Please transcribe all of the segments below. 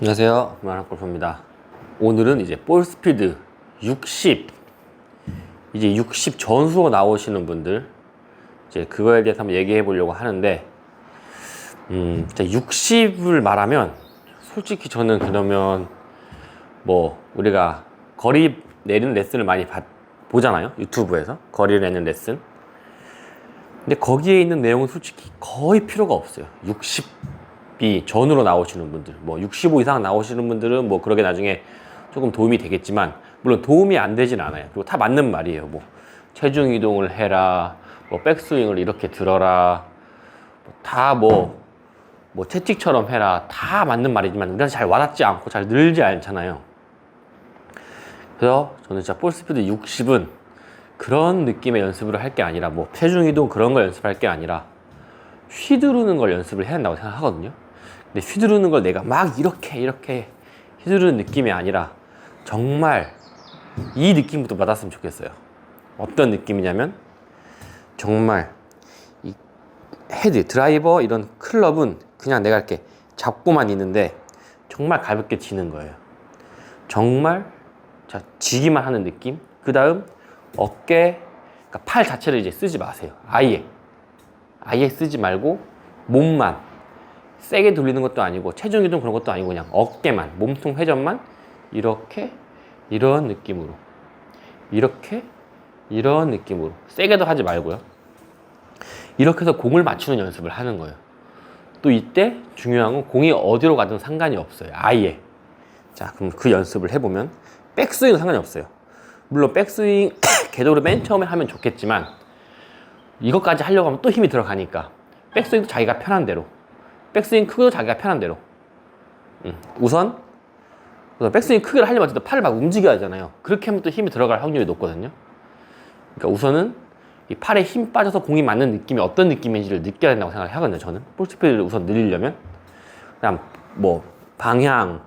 안녕하세요, 만화골프입니다. 오늘은 이제 볼 스피드 60, 이제 60 전후로 나오시는 분들, 이제 그거에 대해서 한번 얘기해 보려고 하는데, 60을 말하면, 솔직히 저는 그러면, 우리가 거리 내리는 레슨을 많이 보잖아요. 유튜브에서. 거리 내는 레슨. 근데 거기에 있는 내용은 솔직히 거의 필요가 없어요. 60이 전후로 나오시는 분들, 65 이상 나오시는 분들은 그러게 나중에 조금 도움이 되겠지만, 물론 도움이 안 되진 않아요. 그리고 다 맞는 말이에요. 체중 이동을 해라, 백스윙을 이렇게 들어라, 다 채찍처럼 해라, 다 맞는 말이지만 우리한테 잘 와닿지 않고 잘 늘지 않잖아요. 그래서 저는 진짜 볼 스피드 60은 그런 느낌의 연습을 할 게 아니라, 체중 이동 그런 걸 연습할 게 아니라 휘두르는 걸 연습을 해야 한다고 생각하거든요. 근데 휘두르는 걸 내가 막 이렇게 휘두르는 느낌이 아니라 정말 이 느낌부터 받았으면 좋겠어요. 어떤 느낌이냐면, 정말 이 헤드, 드라이버 이런 클럽은 그냥 내가 이렇게 잡고만 있는데 정말 가볍게 치는 거예요. 정말 쥐기만 하는 느낌. 그 다음 어깨, 그러니까 팔 자체를 이제 쓰지 마세요. 아예 쓰지 말고 몸만 세게 돌리는 것도 아니고 체중 이동 그런 것도 아니고 그냥 어깨만, 몸통 회전만 이런 느낌으로, 이런 느낌으로 세게도 하지 말고요. 이렇게 해서 공을 맞추는 연습을 하는 거예요. 또 이때 중요한 건 공이 어디로 가든 상관이 없어요. 아예. 자, 그럼 그 연습을 해보면 백스윙은 상관이 없어요. 물론 백스윙 궤도를 맨 처음에 하면 좋겠지만 이것까지 하려고 하면 또 힘이 들어가니까 백스윙도 자기가 편한 대로, 백스윙 크기도 자기가 편한 대로. 우선 백스윙 크기를 하려면 어쨌든 팔을 막 움직여야 하잖아요. 그렇게 하면 또 힘이 들어갈 확률이 높거든요. 그러니까 우선은 이 팔에 힘 빠져서 공이 맞는 느낌이 어떤 느낌인지를 느껴야 된다고 생각을 하거든요. 저는 볼 스피드를 우선 늘리려면. 그다음 방향,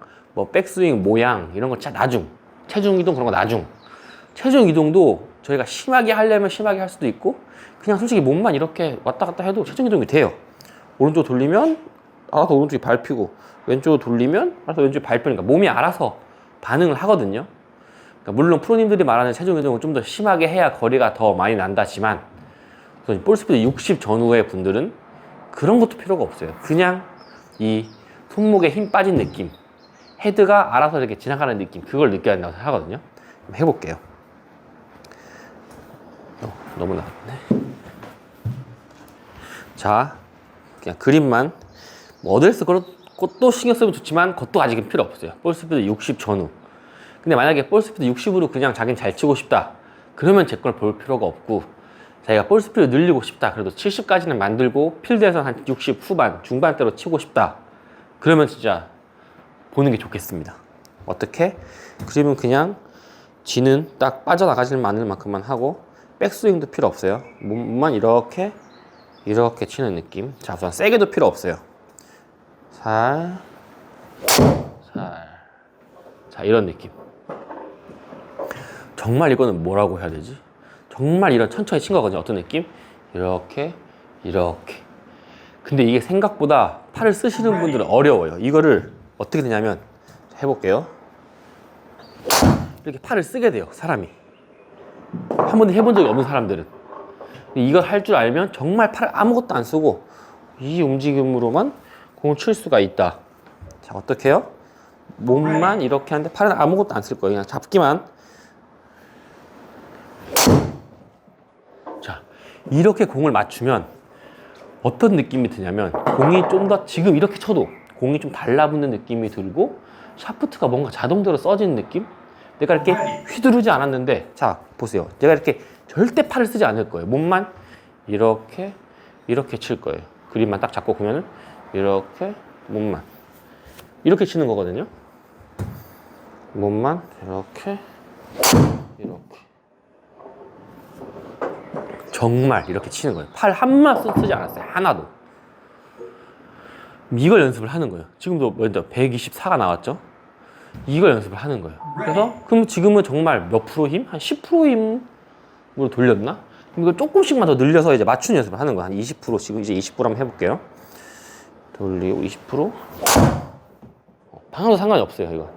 백스윙 모양 이런 거 진짜 나중. 체중 이동 그런 거 나중. 체중 이동도 저희가 심하게 하려면 심하게 할 수도 있고, 그냥 솔직히 몸만 이렇게 왔다 갔다 해도 체중 이동이 돼요. 오른쪽 돌리면 알아서 오른쪽이 밟히고, 왼쪽으로 돌리면 알아서 왼쪽이 밟히니까 몸이 알아서 반응을 하거든요. 그러니까 물론 프로님들이 말하는 체중 이동을 좀 더 심하게 해야 거리가 더 많이 난다지만, 볼 스피드 60 전후의 분들은 그런 것도 필요가 없어요. 그냥 이 손목에 힘 빠진 느낌, 헤드가 알아서 이렇게 지나가는 느낌, 그걸 느껴야 된다고 생각하거든요. 한번 해볼게요. 너무 나왔네. 자, 그냥 그림만, 어드레스 것도 신경 쓰면 좋지만 그것도 아직은 필요 없어요. 볼 스피드 60 전후. 근데 만약에 볼 스피드 60으로 그냥 자기는 잘 치고 싶다, 그러면 제 걸 볼 필요가 없고, 자기가 볼 스피드 늘리고 싶다, 그래도 70까지는 만들고 필드에서는 한 60 후반, 중반대로 치고 싶다, 그러면 진짜 보는 게 좋겠습니다. 어떻게? 그러면 그냥 쥐는 딱 빠져나가질 않을 만큼만 하고, 백스윙도 필요 없어요. 몸만 이렇게 치는 느낌. 자, 우선 세게도 필요 없어요. 살. 자, 이런 느낌. 정말 이거는 뭐라고 해야 되지? 정말 이런 천천히 친 거거든요. 어떤 느낌? 이렇게. 근데 이게 생각보다 팔을 쓰시는 분들은 어려워요. 이거를 어떻게 되냐면, 해볼게요. 이렇게 팔을 쓰게 돼요, 사람이. 한 번도 해본 적이 없는 사람들은. 이걸 할 줄 알면 정말 팔을 아무것도 안 쓰고 이 움직임으로만 공을 칠 수가 있다. 자, 어떻게 해요? 몸만 이렇게 하는데 팔은 아무것도 안 쓸 거예요. 그냥 잡기만. 자, 이렇게 공을 맞추면 어떤 느낌이 드냐면, 공이 좀 더, 지금 이렇게 쳐도 공이 좀 달라붙는 느낌이 들고, 샤프트가 뭔가 자동대로 써지는 느낌? 내가 이렇게 휘두르지 않았는데, 자, 보세요. 내가 이렇게 절대 팔을 쓰지 않을 거예요. 몸만 이렇게 칠 거예요. 그림만 딱 잡고 보면은 이렇게, 몸만 이렇게 치는 거거든요. 몸만 이렇게 정말 이렇게 치는 거예요. 팔 한마디 쓰지 않았어요. 하나도. 이걸 연습을 하는 거예요. 지금도 먼저 124가 나왔죠. 이걸 연습을 하는 거예요. 그래서 그럼 지금은 정말 몇 프로 힘? 한 10% 힘으로 돌렸나? 그럼 이걸 조금씩만 더 늘려서 이제 맞추는 연습을 하는 거예요. 한 20%, 지금 이제 20% 한번 해볼게요. 돌리고 20%. 하나도 상관이 없어요, 이거.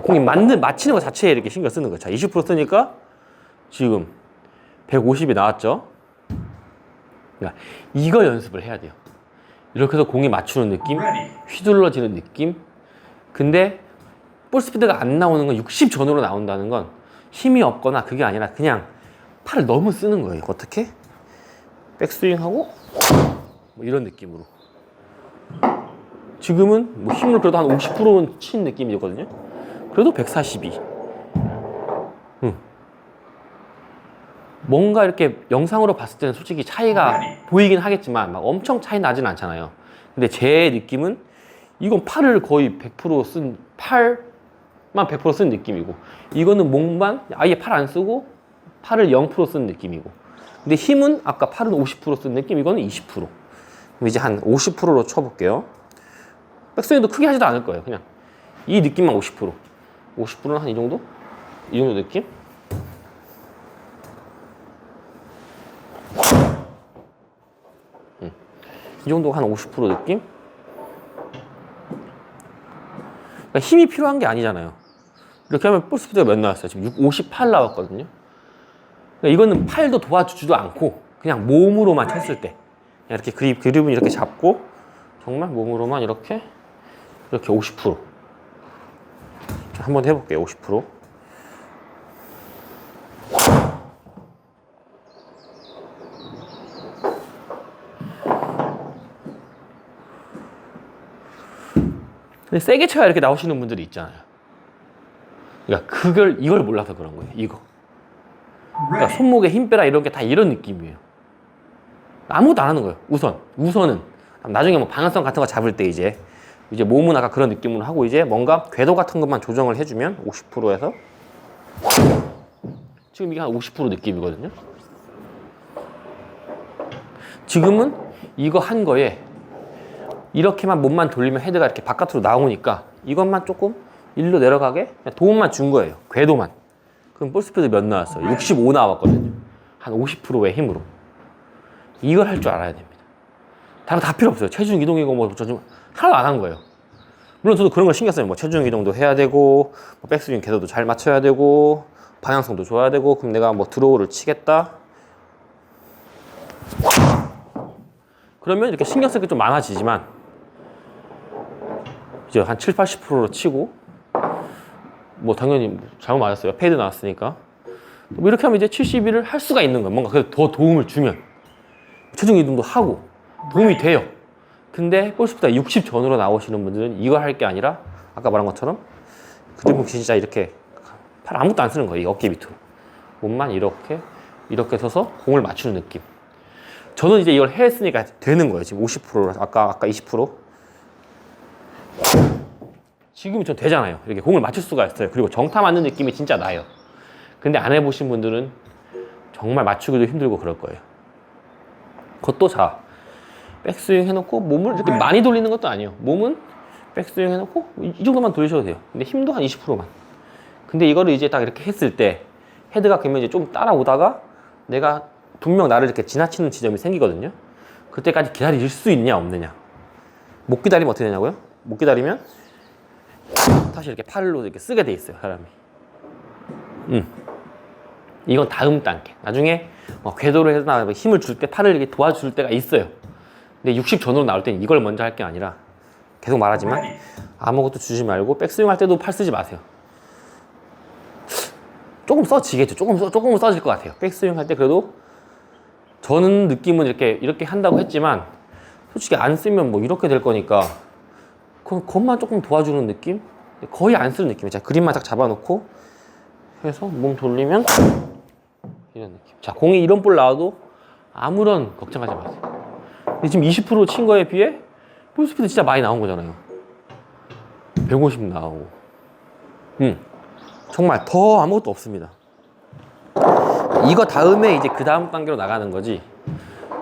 공이 맞히는 것 자체에 이렇게 신경 쓰는 거예요. 자, 20% 쓰니까 지금 150이 나왔죠? 그러니까 이거 연습을 해야 돼요. 이렇게 해서 공이 맞추는 느낌, 휘둘러지는 느낌. 근데 볼 스피드가 안 나오는 건 60 전후로 나온다는 건 힘이 없거나 그게 아니라 그냥 팔을 너무 쓰는 거예요. 어떻게? 백스윙하고 뭐 이런 느낌으로. 지금은 뭐 힘을 그래도 한 50%는 친 느낌이거든요. 그래도 142. 뭔가 이렇게 영상으로 봤을 때는 솔직히 차이가 보이긴 하겠지만 막 엄청 차이 나진 않잖아요. 근데 제 느낌은 이건 팔을 거의 100%쓴 팔만 100%쓴 느낌이고, 이거는 목만 아예 팔 안 쓰고 팔을 0%쓴 느낌이고, 근데 힘은 아까 팔은 50%쓴 느낌, 이거는 20%. 그럼 이제 한 50%로 쳐볼게요. 백스윙도 크게 하지도 않을 거예요. 그냥 이 느낌만 50%. 50%는 한 이 정도? 이 정도 느낌? 이 정도가 한 50% 느낌? 그러니까 힘이 필요한 게 아니잖아요. 이렇게 하면 볼 스피드가 몇 나왔어요? 지금 58 나왔거든요. 그러니까 이거는 팔도 도와주지도 않고 그냥 몸으로만 쳤을 때 그냥 이렇게 그립은 이렇게 잡고 정말 몸으로만 이렇게 50%. 자, 한번 해볼게요. 50%. 근데 세게 쳐야 이렇게 나오시는 분들이 있잖아요. 그러니까 이걸 몰라서 그런 거예요. 이거. 그러니까 손목에 힘 빼라 이런 게 다 이런 느낌이에요. 아무것도 안 하는 거예요. 우선은 나중에 뭐 방향성 같은 거 잡을 때 이제 몸은 아까 그런 느낌으로 하고 이제 뭔가 궤도 같은 것만 조정을 해주면 50%에서 지금 이게 한 50% 느낌이거든요. 지금은 이거 한 거에 이렇게만 몸만 돌리면 헤드가 이렇게 바깥으로 나오니까 이것만 조금 일로 내려가게 도움만 준 거예요. 궤도만. 그럼 볼 스피드 몇 나왔어요? 65 나왔거든요. 한 50%의 힘으로. 이걸 할 줄 알아야 됩니다. 다른 거 다 필요 없어요. 체중 이동이고 뭐 저 좀 하나도 안 한 거예요. 물론 저도 그런 걸 신경 써요. 뭐 체중 이동도 해야 되고, 뭐 백스윙 궤도도 잘 맞춰야 되고, 방향성도 좋아야 되고, 그럼 내가 뭐 드로우를 치겠다. 그러면 이렇게 신경 쓸 게 좀 많아지지만 이제 한 7, 80%로 치고, 뭐 당연히 잘못 맞았어요. 페이드 나왔으니까. 뭐 이렇게 하면 이제 72를 할 수가 있는 거예요. 뭔가 그래도 더 도움을 주면 체중 이동도 하고 도움이 돼요. 근데 볼 스피드가 60 전후로 나오시는 분들은 이걸 할 게 아니라 아까 말한 것처럼 그리고 진짜 이렇게 팔 아무것도 안 쓰는 거예요. 이 어깨 밑으로 몸만 이렇게 서서 공을 맞추는 느낌. 저는 이제 이걸 했으니까 되는 거예요. 지금 50%로 아까 20%. 지금은 좀 되잖아요. 이렇게 공을 맞출 수가 있어요. 그리고 정타 맞는 느낌이 진짜 나요. 근데 안 해보신 분들은 정말 맞추기도 힘들고 그럴 거예요. 그것도 자, 백스윙 해놓고 몸을 이렇게 많이 돌리는 것도 아니에요. 몸은 백스윙 해놓고 이 정도만 돌리셔도 돼요. 근데 힘도 한 20%만. 근데 이거를 이제 딱 이렇게 했을 때 헤드가 그러면 이제 좀 따라오다가 내가 분명 나를 이렇게 지나치는 지점이 생기거든요. 그때까지 기다릴 수 있냐 없느냐. 못 기다리면 어떻게 되냐고요? 못 기다리면 다시 이렇게 팔로 이렇게 쓰게 돼 있어요, 사람이. 이건 다음 단계. 나중에 궤도를 해서 힘을 줄 때 팔을 이렇게 도와줄 때가 있어요. 근데 60 전후로 나올 때는 이걸 먼저 할 게 아니라 계속 말하지만 아무것도 주지 말고 백스윙 할 때도 팔 쓰지 마세요. 조금 써지겠죠. 조금은 써질 것 같아요. 백스윙 할 때 그래도 저는 느낌은 이렇게 한다고 했지만 솔직히 안 쓰면 뭐 이렇게 될 거니까 그것만 조금 도와주는 느낌? 거의 안 쓰는 느낌이에요. 자, 그림만 딱 잡아놓고 해서 몸 돌리면 이런 느낌. 자, 공이 이런 볼 나와도 아무런 걱정하지 마세요. 근데 지금 20% 친 거에 비해 볼 스피드 진짜 많이 나온 거잖아요. 150 나오고. 정말 더 아무것도 없습니다. 이거 다음에 이제 그 다음 단계로 나가는 거지.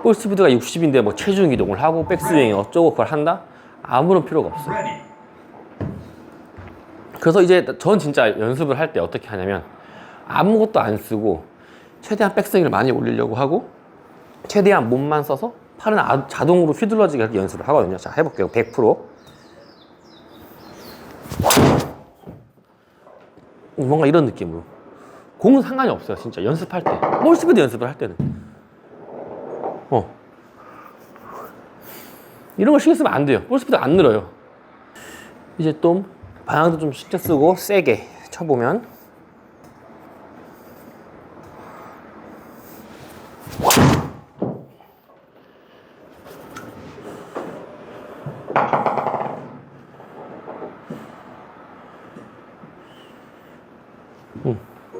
볼 스피드가 60인데 뭐 체중 이동을 하고 백스윙이 어쩌고 그걸 한다? 아무런 필요가 없어요. 그래서 이제 전 진짜 연습을 할 때 어떻게 하냐면 아무것도 안 쓰고 최대한 백스윙을 많이 올리려고 하고 최대한 몸만 써서 팔은 자동으로 휘둘러지게 이렇게 연습을 하거든요. 자, 해볼게요. 100%. 뭔가 이런 느낌으로. 공은 상관이 없어요, 진짜. 연습할 때. 볼 스피드 연습을 할 때는. 이런 거 신경 쓰면 안 돼요. 볼 스피드 안 늘어요. 이제 또 방향도 좀 신경 쓰고 세게 쳐보면.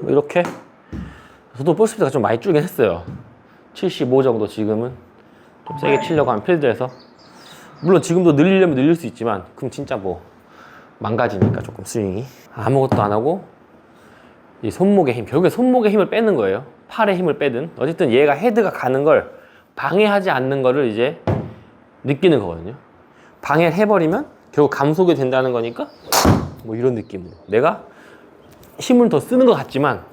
이렇게. 저도 볼 스피드가 좀 많이 줄긴 했어요. 75 정도 지금은 좀 세게 치려고 하면 필드에서. 물론 지금도 늘리려면 늘릴 수 있지만 그럼 진짜 뭐 망가지니까 조금 스윙이. 아무것도 안 하고 이 손목의 힘, 결국에 손목의 힘을 빼는 거예요. 팔의 힘을 빼든 어쨌든 얘가 헤드가 가는 걸 방해하지 않는 거를 이제 느끼는 거거든요. 방해를 해버리면 결국 감속이 된다는 거니까 뭐 이런 느낌으로 내가 힘을 더 쓰는 것 같지만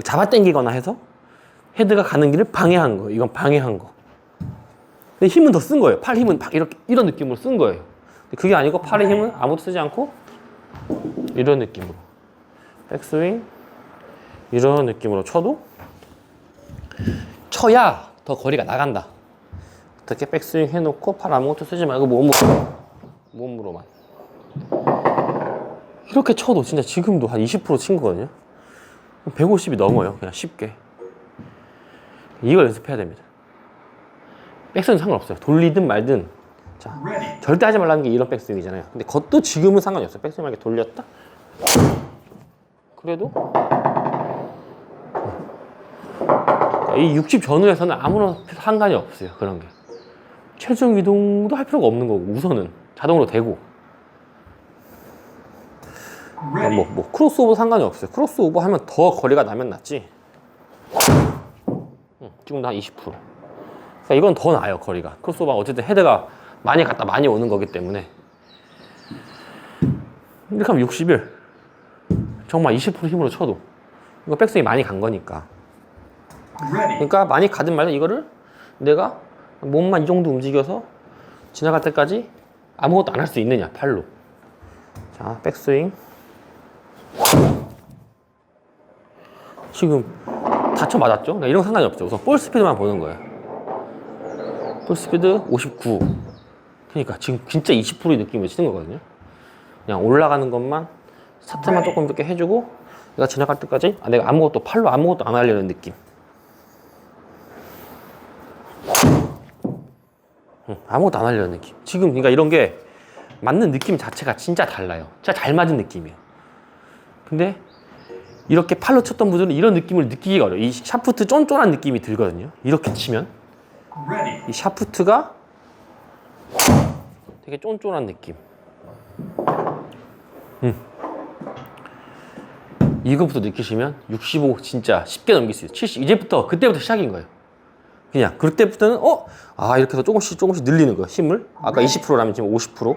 잡아당기거나 해서 헤드가 가는 길을 방해한 거예요. 이건 방해한 거. 근데 힘은 더 쓴 거예요. 팔 힘은 이렇게 이런 느낌으로 쓴 거예요. 근데 그게 아니고 팔의 힘은 아무것도 쓰지 않고 이런 느낌으로 백스윙 이런 느낌으로 쳐도 쳐야 더 거리가 나간다. 어떻게 백스윙 해놓고 팔 아무것도 쓰지 말고 몸으로만 이렇게 쳐도 진짜 지금도 한 20% 친 거거든요. 150이 넘어요. 그냥 쉽게. 이걸 연습해야 됩니다. 백스윙은 상관없어요. 돌리든 말든. 자, 절대 하지 말라는 게 이런 백스윙이잖아요. 근데 그것도 지금은 상관이 없어요. 백스윙 이렇게 돌렸다. 그래도 이 60 전후에서는 아무런 상관이 없어요. 그런 게. 체중 이동도 할 필요가 없는 거고 우선은 자동으로 되고. 뭐 크로스오버 상관이 없어요. 크로스오버 하면 더 거리가 나면 낫지. 지금도 한 20%. 그러니까 이건 더 나아요, 거리가. 크로스오버가 어쨌든 헤드가 많이 갔다 많이 오는 거기 때문에. 이렇게 하면 61. 정말 20% 힘으로 쳐도. 이거 백스윙이 많이 간 거니까. 그러니까 많이 가든 말든 이거를 내가 몸만 이 정도 움직여서 지나갈 때까지 아무것도 안 할 수 있느냐, 팔로. 자, 백스윙. 지금 다쳐 맞았죠? 이런 거 상관이 없죠. 우선 볼 스피드만 보는 거예요. 볼 스피드 59. 그러니까 지금 진짜 20%의 느낌을 치는 거거든요. 그냥 올라가는 것만 스타트만 조금 이렇게 해주고 내가 지나갈 때까지 내가 아무것도 팔로 아무것도 안 하려는 느낌. 아무것도 안 하려는 느낌. 지금 그러니까 이런 게 맞는 느낌 자체가 진짜 달라요. 진짜 잘 맞은 느낌이에요. 근데 이렇게 팔로 쳤던 분들은 이런 느낌을 느끼기가 어려워요. 이 샤프트 쫀쫀한 느낌이 들거든요. 이렇게 치면 이 샤프트가 되게 쫀쫀한 느낌. 이거부터 느끼시면 65 진짜 쉽게 넘길 수 있어요. 70 이제부터 그때부터 시작인 거예요. 그냥 그때부터는 이렇게 해서 조금씩 늘리는 거예요. 힘을 아까 20%라면 지금 50%.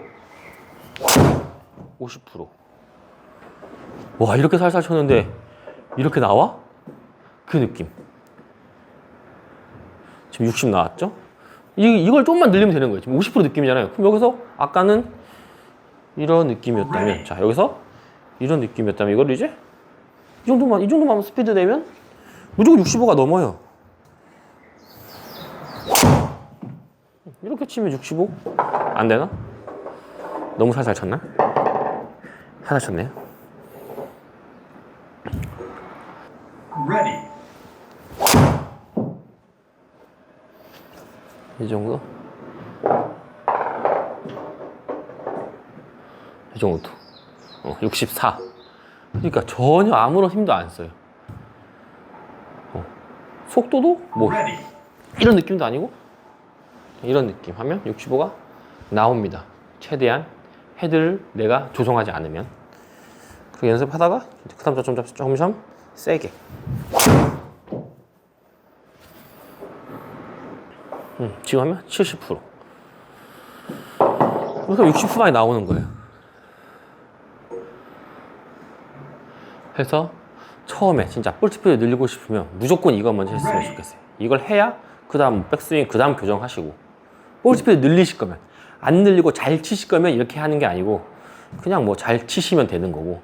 와, 이렇게 살살 쳤는데 이렇게 나와? 그 느낌. 지금 60 나왔죠? 이걸 좀만 늘리면 되는 거예요. 지금 50% 느낌이잖아요. 그럼 여기서 아까는 이런 느낌이었다면, 자, 여기서 이런 느낌이었다면 이걸 이제 이 정도만 스피드 내면 무조건 65가 넘어요. 이렇게 치면 65? 안 되나? 너무 살살 쳤나? 하나 쳤네요. 이 정도? 이 정도. 64. 그러니까 전혀 아무런 힘도 안 써요. 속도도 뭐 이런 느낌도 아니고 이런 느낌 하면 65가 나옵니다. 최대한 헤드를 내가 조정하지 않으면. 그리고 연습하다가 그 다음 점점 세게. 지금 하면 70%. 그러니까 60%만이 나오는 거예요. 해서 처음에 진짜 볼 스피드 늘리고 싶으면 무조건 이거 먼저 했으면 좋겠어요. 이걸 해야 그 다음 백스윙 그 다음 교정하시고. 볼 스피드 늘리실 거면 안 늘리고 잘 치실 거면 이렇게 하는 게 아니고 그냥 뭐 잘 치시면 되는 거고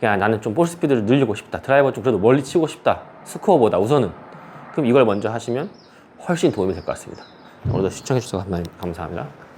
그냥 나는 좀 볼 스피드를 늘리고 싶다. 드라이버 좀 그래도 멀리 치고 싶다. 스코어보다 우선은. 그럼 이걸 먼저 하시면 훨씬 도움이 될 것 같습니다. 오늘도 시청해주셔서 감사합니다.